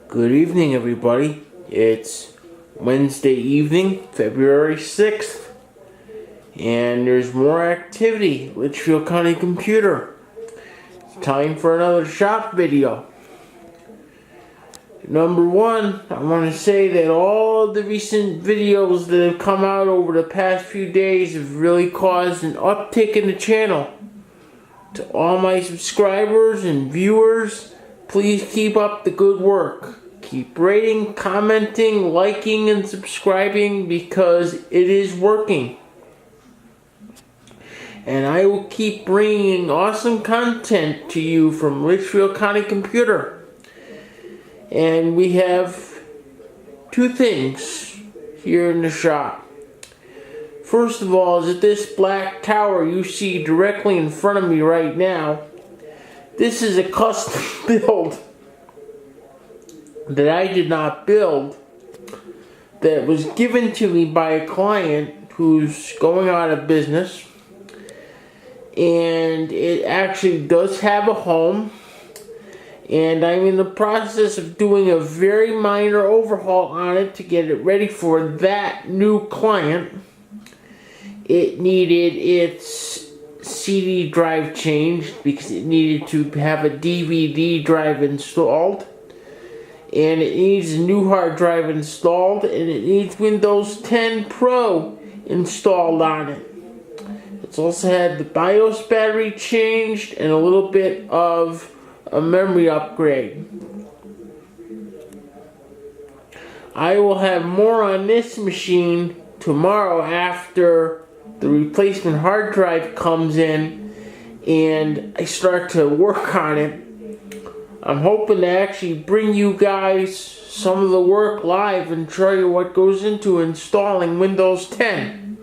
Good evening, everybody. It's Wednesday evening, February 6th, and there's more activity. Litchfield County Computer. It's time for another shop video. Number one, I want to say that all the recent videos that have come out over the past few days have really caused an uptick in the channel. To all my subscribers and viewers, please keep up the good work. Keep rating, commenting, liking, and subscribing because it is working. And I will keep bringing awesome content to you from Litchfield County Computer. And we have two things here in the shop. First of all, is that this black tower you see directly in front of me right now, this is a custom build that I did not build, that was given to me by a client who's going out of business. And it actually does have a home, and I'm in the process of doing a very minor overhaul on it to get it ready for that new client. It needed its CD drive changed because it needed to have a DVD drive installed, and it needs a new hard drive installed, and it needs Windows 10 Pro installed on it. It's also had the BIOS battery changed and a little bit of a memory upgrade. I will have more on this machine tomorrow after the replacement hard drive comes in and I start to work on it. I'm hoping to actually bring you guys some of the work live and show you what goes into installing Windows 10.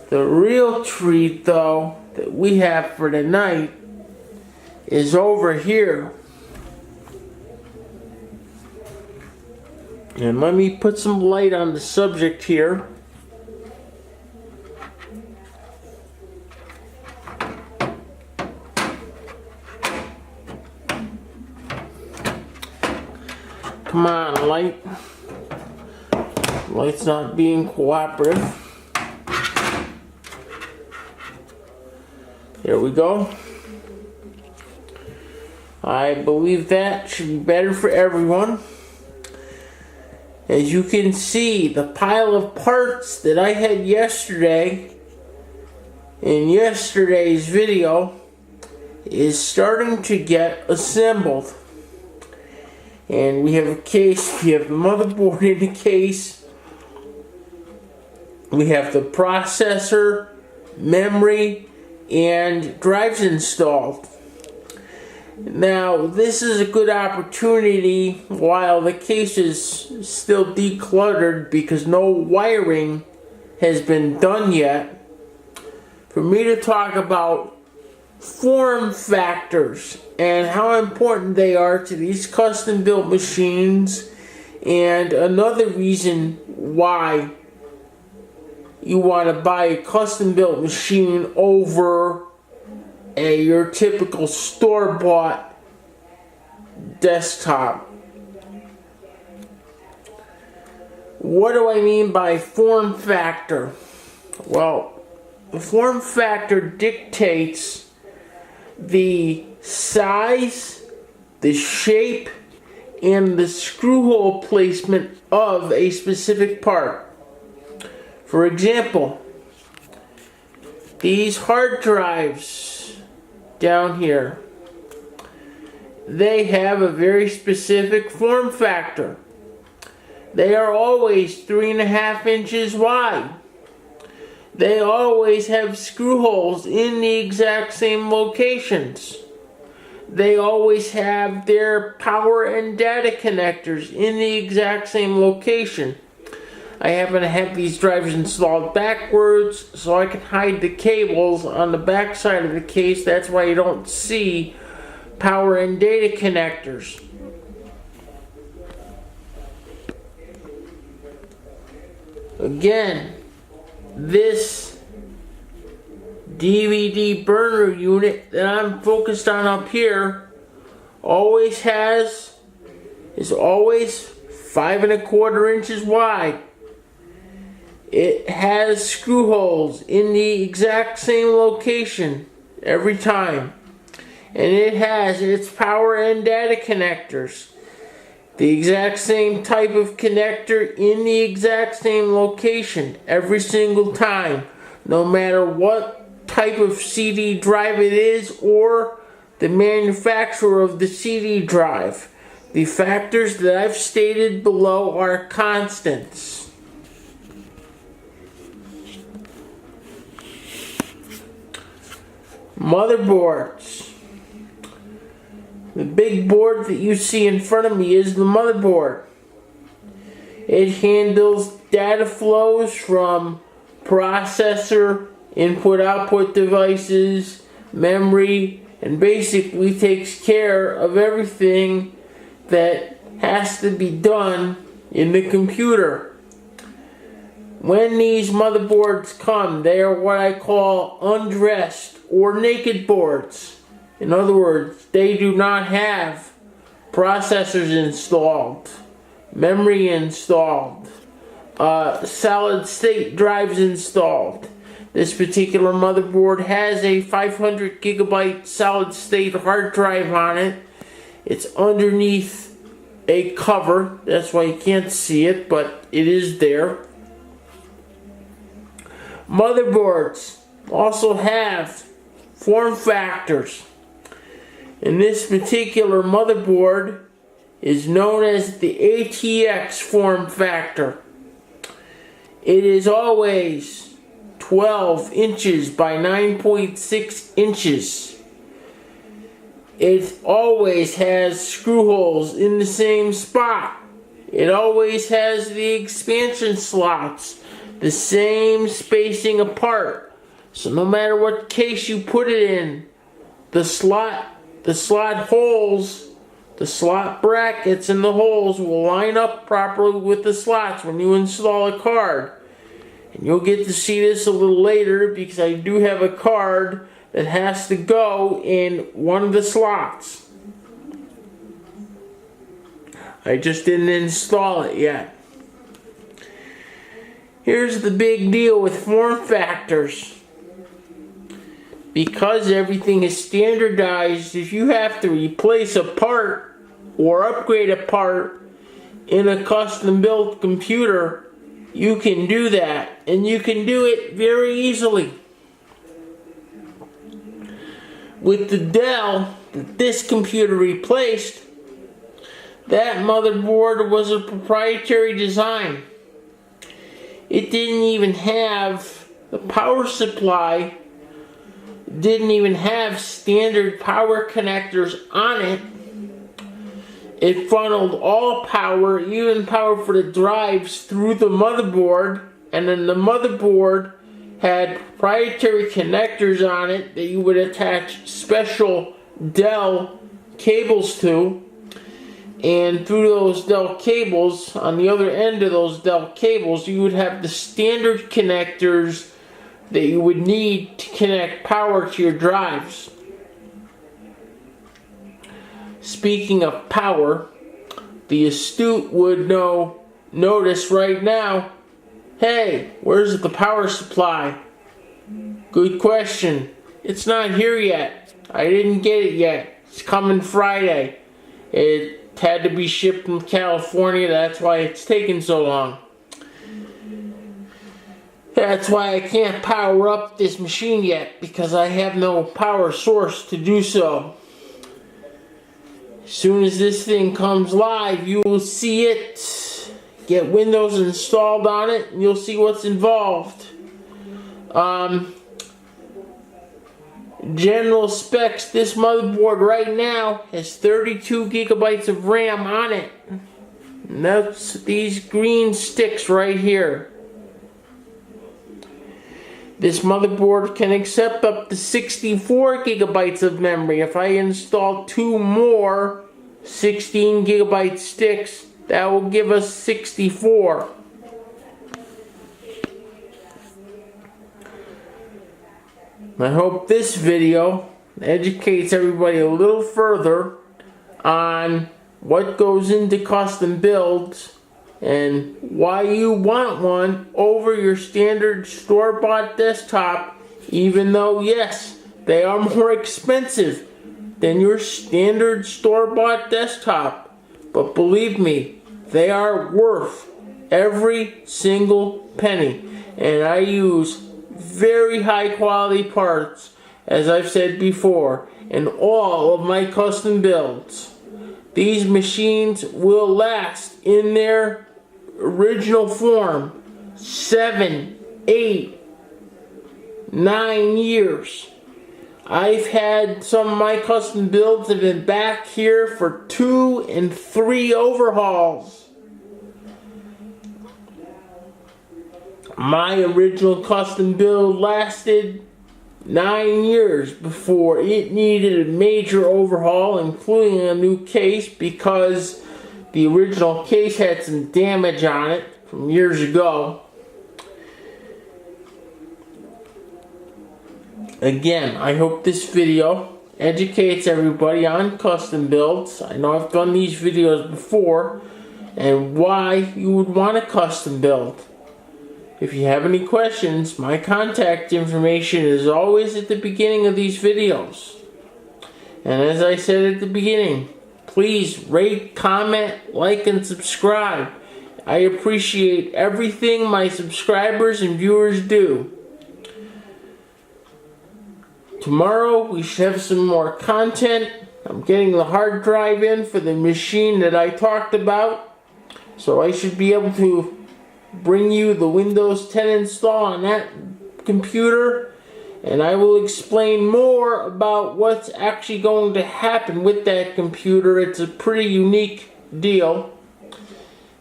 The real treat, though, that we have for tonight is over here. And let me put some light on the subject here. Come on, light. Light's not being cooperative. There we go. I believe that should be better for everyone. As you can see, the pile of parts that I had yesterday in yesterday's video is starting to get assembled. And we have a case, we have the motherboard in the case, we have the processor, memory, and drives installed. Now, this is a good opportunity while the case is still decluttered because no wiring has been done yet, for me to talk about form factors and how important they are to these custom built machines, and another reason why you want to buy a custom built machine over your typical store-bought desktop. What do I mean by form factor? Well, the form factor dictates the size, the shape, and the screw hole placement of a specific part. For example, these hard drives down here, they have a very specific form factor. They are always 3.5 inches wide. They always have screw holes in the exact same locations. They always have their power and data connectors in the exact same location. I happen to have these drives installed backwards so I can hide the cables on the back side of the case. That's why you don't see power and data connectors. Again, this DVD burner unit that I'm focused on up here is always 5¼ inches wide. It has screw holes in the exact same location every time. And it has its power and data connectors. The exact same type of connector in the exact same location every single time. No matter what type of CD drive it is or the manufacturer of the CD drive. The factors that I've stated below are constants. Motherboards. The big board that you see in front of me is the motherboard. It handles data flows from processor, input-output devices, memory, and basically takes care of everything that has to be done in the computer. When these motherboards come, they are what I call undressed or naked boards. In other words, they do not have processors installed, memory installed, solid state drives installed. This particular motherboard has a 500 gigabyte solid state hard drive on it. It's underneath a cover, that's why you can't see it, but it is there. Motherboards also have form factors. And this particular motherboard is known as the ATX form factor. It is always 12 inches by 9.6 inches. It always has screw holes in the same spot. It always has the expansion slots the same spacing apart. So no matter what case you put it in, the slot holes, the slot brackets and the holes will line up properly with the slots when you install a card. And you'll get to see this a little later because I do have a card that has to go in one of the slots. I just didn't install it yet. Here's the big deal with form factors. Because everything is standardized, if you have to replace a part or upgrade a part in a custom built computer, you can do that. And you can do it very easily. With the Dell that this computer replaced, that motherboard was a proprietary design. It didn't even have the power supply, didn't even have standard power connectors on it. It funneled all power, even power for the drives, through the motherboard, and then the motherboard had proprietary connectors on it that you would attach special Dell cables to. And through those Dell cables, on the other end of those Dell cables, you would have the standard connectors that you would need to connect power to your drives. Speaking of power, the astute would notice right now, hey, where's the power supply? Good question. It's not here yet. I didn't get it yet. It's coming Friday. It had to be shipped from California. That's why it's taking so long. That's why I can't power up this machine yet, because I have no power source to do so. As soon as this thing comes live, you will see it. Get Windows installed on it, and you'll see what's involved. General specs, this motherboard right now has 32 gigabytes of RAM on it. And that's these green sticks right here. This motherboard can accept up to 64 gigabytes of memory. If I install 2 more 16 gigabyte sticks, that will give us 64. I hope this video educates everybody a little further on what goes into custom builds and why you want one over your standard store-bought desktop, even though, yes, they are more expensive than your standard store-bought desktop. But believe me, they are worth every single penny. And I use very high quality parts, as I've said before, in all of my custom builds. These machines will last in their original form 7, 8, 9 years. I've had some of my custom builds have been back here for 2 and 3 overhauls. My original custom build lasted 9 years before it needed a major overhaul, including a new case, because the original case had some damage on it from years ago. Again, I hope this video educates everybody on custom builds. I know I've done these videos before, and why you would want a custom build. If you have any questions, my contact information is always at the beginning of these videos. And as I said at the beginning, please rate, comment, like, and subscribe. I appreciate everything my subscribers and viewers do. Tomorrow we should have some more content. I'm getting the hard drive in for the machine that I talked about, so I should be able to bring you the Windows 10 install on that computer, and I will explain more about what's actually going to happen with that computer. It's a pretty unique deal,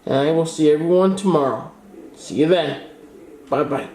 and I will see everyone tomorrow. See you then. Bye bye.